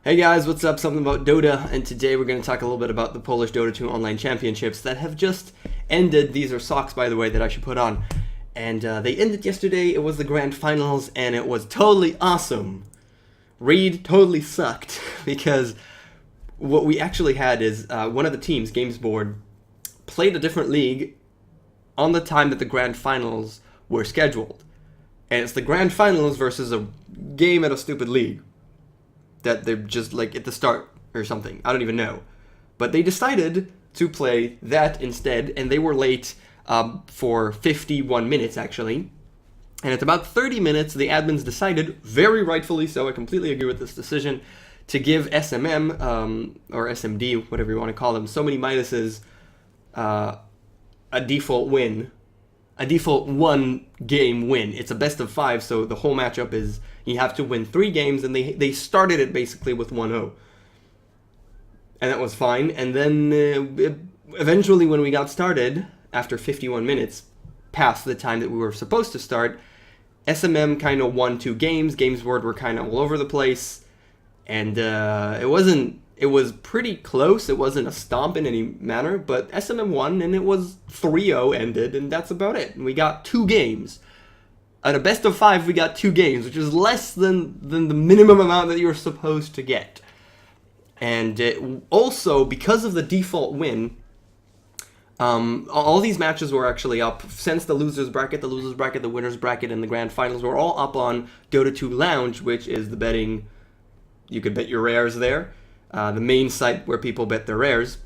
Hey guys, what's up? Something about Dota, and today we're going to talk a little bit about the Polish Dota 2 online championships that have just ended. These are socks, by the way, that I should put on. And they ended yesterday. It was the grand finals, and it was totally awesome. Reed totally sucked, because what we actually had is one of the teams, Games Board, played a different league on the time that the grand finals were scheduled. And it's the grand finals versus a game at a stupid league that they're just like at the start or something. I don't even know. But they decided to play that instead, and they were late for 51 minutes actually. And at about 30 minutes, the admins decided, very rightfully so, I completely agree with this decision, to give SMM, or SMD, whatever you want to call them, so many minuses, a default win. A default one-game win. It's a best of 5, so the whole matchup is you have to win 3 games, and they started it basically with 1-0. And that was fine. And then eventually when we got started, after 51 minutes, past the time that we were supposed to start, SMM kind of won 2 games. Games Board were kind of all over the place. And it was pretty close. It wasn't a stomp in any manner, but SMM won, and it was 3-0 ended, and that's about it. And we got 2 games. At a best of 5, we got 2 games, which is less than the minimum amount that you're supposed to get. And also, because of the default win, all these matches were actually up since the losers bracket, the winners bracket, and the grand finals were all up on Dota 2 Lounge, which is the betting. You could bet your rares there. The main site where people bet their rares,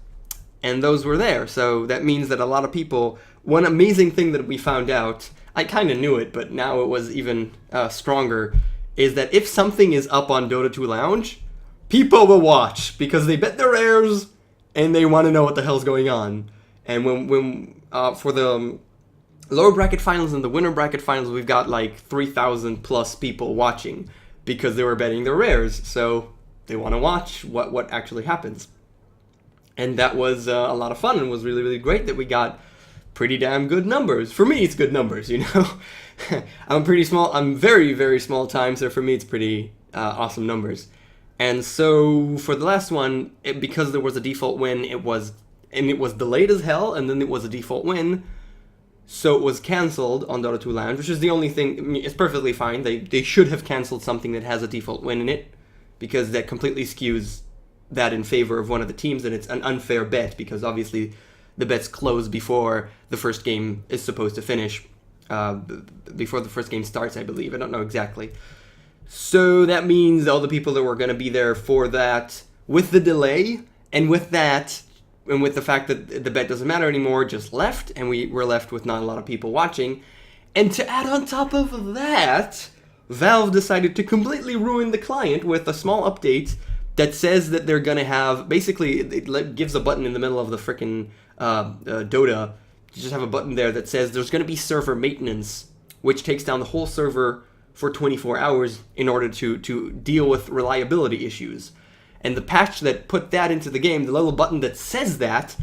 and those were there. So that means that a lot of people, one amazing thing that we found out, I kind of knew it, but now it was even stronger, is that if something is up on Dota 2 Lounge, people will watch, because they bet their rares, and they want to know what the hell's going on. And when for the lower bracket finals and the winner bracket finals, we've got like 3,000 plus people watching, because they were betting their rares, so they want to watch what actually happens. And that was a lot of fun, and was really, really great that we got pretty damn good numbers. For me, it's good numbers, you know? I'm pretty small. I'm very, very small time, so for me, it's pretty awesome numbers. And so for the last one, because there was a default win, it was delayed as hell, and then it was a default win, so it was canceled on Dota 2 Lounge, which is the only thing. I mean, it's perfectly fine. They should have canceled something that has a default win in it, because that completely skews that in favor of one of the teams, and it's an unfair bet, because obviously the bets close before the first game is supposed to finish, before the first game starts, I believe. I don't know exactly. So that means all the people that were going to be there for that, with the delay, and with that, and with the fact that the bet doesn't matter anymore, just left, and we were left with not a lot of people watching. And to add on top of that, Valve decided to completely ruin the client with a small update that says that they're going to have, basically, it gives a button in the middle of the frickin' Dota. You just have a button there that says there's going to be server maintenance, which takes down the whole server for 24 hours in order to deal with reliability issues. And the patch that put that into the game, the little button that says that,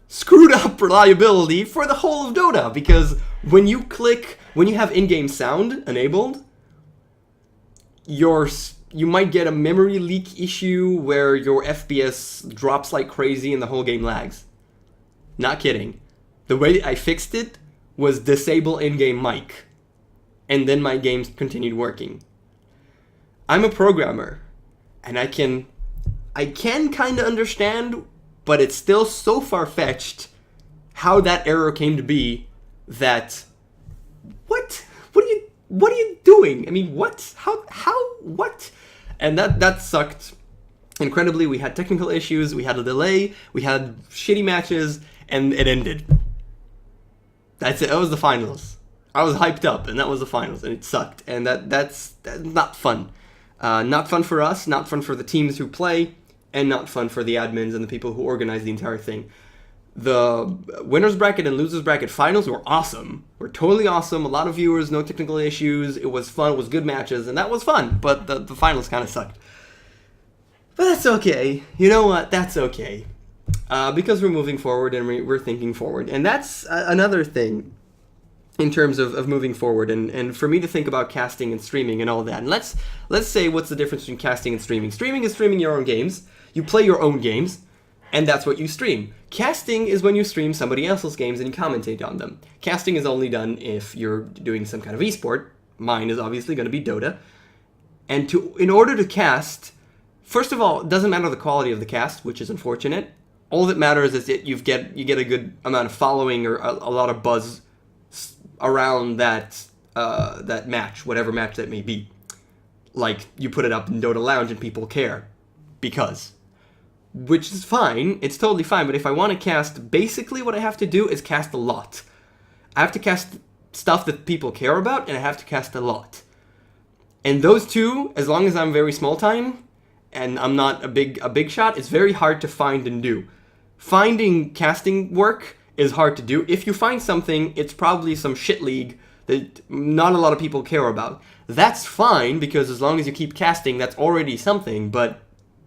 screwed up reliability for the whole of Dota, because when you have in-game sound enabled, you might get a memory leak issue where your FPS drops like crazy and the whole game lags. Not kidding. The way I fixed it was disable in-game mic, and then my games continued working. I'm a programmer, and I can kind of understand, but it's still so far-fetched how that error came to be that, what are you doing? I mean, what? How, what? And that sucked incredibly. We had technical issues, we had a delay, we had shitty matches, and it ended. That's it. That was the finals. I was hyped up, and that was the finals, and it sucked. And that's not fun. Not fun for us, not fun for the teams who play, and not fun for the admins and the people who organize the entire thing. The winners bracket and losers bracket finals were awesome. Were totally awesome. A lot of viewers, no technical issues. It was fun. It was good matches, and that was fun. But the finals kind of sucked. But that's okay. You know what? That's okay. Because we're moving forward and we're thinking forward. And that's another thing in terms of moving forward, and for me to think about casting and streaming and all that. And let's say, what's the difference between casting and streaming? Streaming is streaming your own games. You play your own games, and that's what you stream. Casting is when you stream somebody else's games and you commentate on them. Casting is only done if you're doing some kind of esport. Mine is obviously going to be Dota. And in order to cast, first of all, it doesn't matter the quality of the cast, which is unfortunate. All that matters is that you get a good amount of following or a lot of buzz around that match, whatever match that may be. Like, you put it up in Dota Lounge and people care. Which is fine, it's totally fine, but if I want to cast, basically what I have to do is cast a lot. I have to cast stuff that people care about, and I have to cast a lot. And those two, as long as I'm very small time, and I'm not a big shot, it's very hard to find and do. Finding casting work is hard to do. If you find something, it's probably some shit league that not a lot of people care about. That's fine, because as long as you keep casting, that's already something, but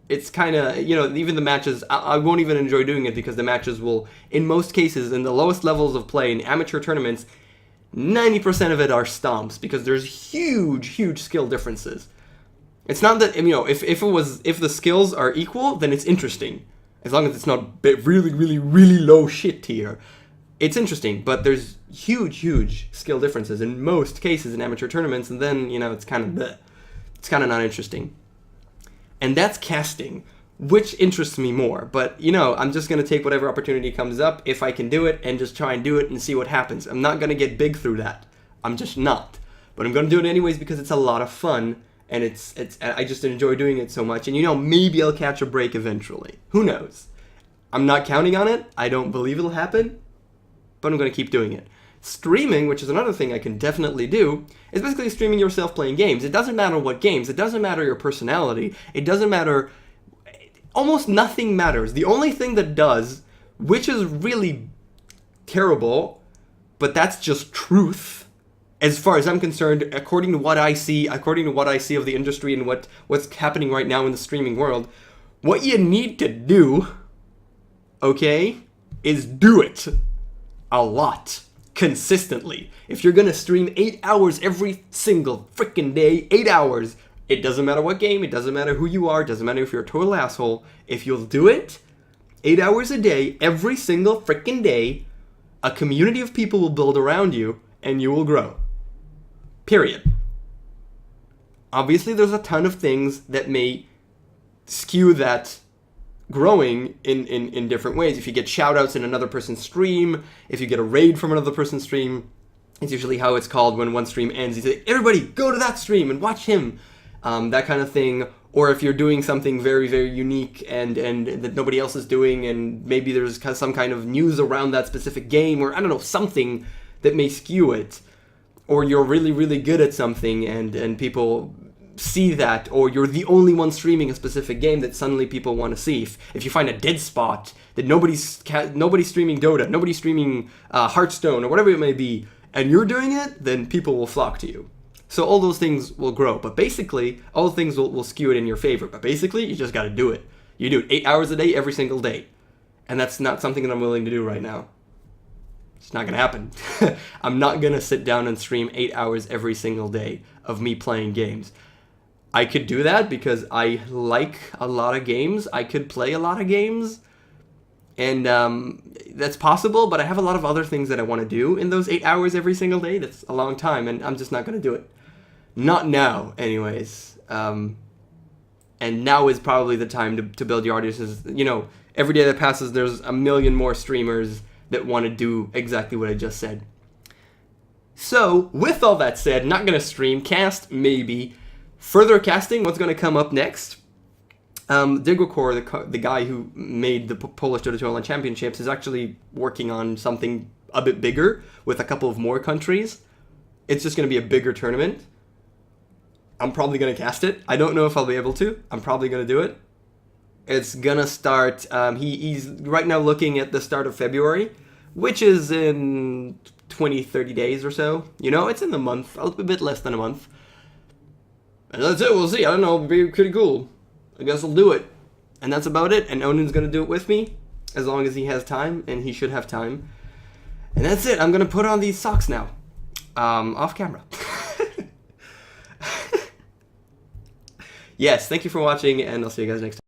it's kind of, even the matches, I won't even enjoy doing it, because the matches will, in most cases, in the lowest levels of play, in amateur tournaments, 90% of it are stomps, because there's huge skill differences. It's not that, if the skills are equal, then it's interesting. As long as it's not really low shit tier. It's interesting, but there's huge skill differences in most cases in amateur tournaments, and then, it's kind of not interesting. And that's casting, which interests me more. But, I'm just going to take whatever opportunity comes up, if I can do it, and just try and do it and see what happens. I'm not going to get big through that. I'm just not. But I'm going to do it anyways because it's a lot of fun, and I just enjoy doing it so much. And, maybe I'll catch a break eventually. Who knows? I'm not counting on it. I don't believe it'll happen, but I'm going to keep doing it. Streaming, which is another thing I can definitely do, is basically streaming yourself playing games. It doesn't matter what games. It doesn't matter your personality. It doesn't matter. Almost nothing matters. The only thing that does, which is really terrible, but that's just truth, as far as I'm concerned, according to what I see of the industry and what's happening right now in the streaming world, what you need to do, okay, is do it a lot. Consistently. If you're gonna stream 8 hours every single freaking day, 8 hours, it doesn't matter what game, it doesn't matter who you are, it doesn't matter if you're a total asshole, if you'll do it 8 hours a day, every single freaking day, a community of people will build around you, and you will grow. Period. Obviously, there's a ton of things that may skew that growing in different ways. If you get shoutouts in another person's stream, if you get a raid from another person's stream, it's usually how it's called when one stream ends. You say, everybody, go to that stream and watch him. That kind of thing. Or if you're doing something very unique and that nobody else is doing, and maybe there's some kind of news around that specific game, or I don't know, something that may skew it. Or you're really good at something and people see that, or you're the only one streaming a specific game that suddenly people want to see. If you find a dead spot that nobody's streaming Dota, nobody's streaming Hearthstone, or whatever it may be, and you're doing it, then people will flock to you. So all those things will grow, but basically, all things will skew it in your favor. But basically, you just got to do it. You do it 8 hours a day, every single day. And that's not something that I'm willing to do right now. It's not going to happen. I'm not going to sit down and stream 8 hours every single day of me playing games. I could do that because I like a lot of games. I could play a lot of games. And that's possible, but I have a lot of other things that I want to do in those 8 hours every single day. That's a long time, and I'm just not going to do it. Not now, anyways. And now is probably the time to build your audiences. Every day that passes, there's a million more streamers that want to do exactly what I just said. So, with all that said, not going to stream, cast, maybe. Further casting, what's going to come up next? Digokor, the guy who made the Polish Dota 2 Online Championships, is actually working on something a bit bigger with a couple of more countries. It's just going to be a bigger tournament. I'm probably going to cast it. I don't know if I'll be able to. I'm probably going to do it. It's going to start, he's right now looking at the start of February, which is in 20-30 days or so. It's in the month, a bit less than a month. And that's it, we'll see. I don't know, it'll be pretty cool. I guess I'll do it. And that's about it. And Onin's going to do it with me, as long as he has time, and he should have time. And that's it. I'm going to put on these socks now. off camera. Yes, thank you for watching, and I'll see you guys next time.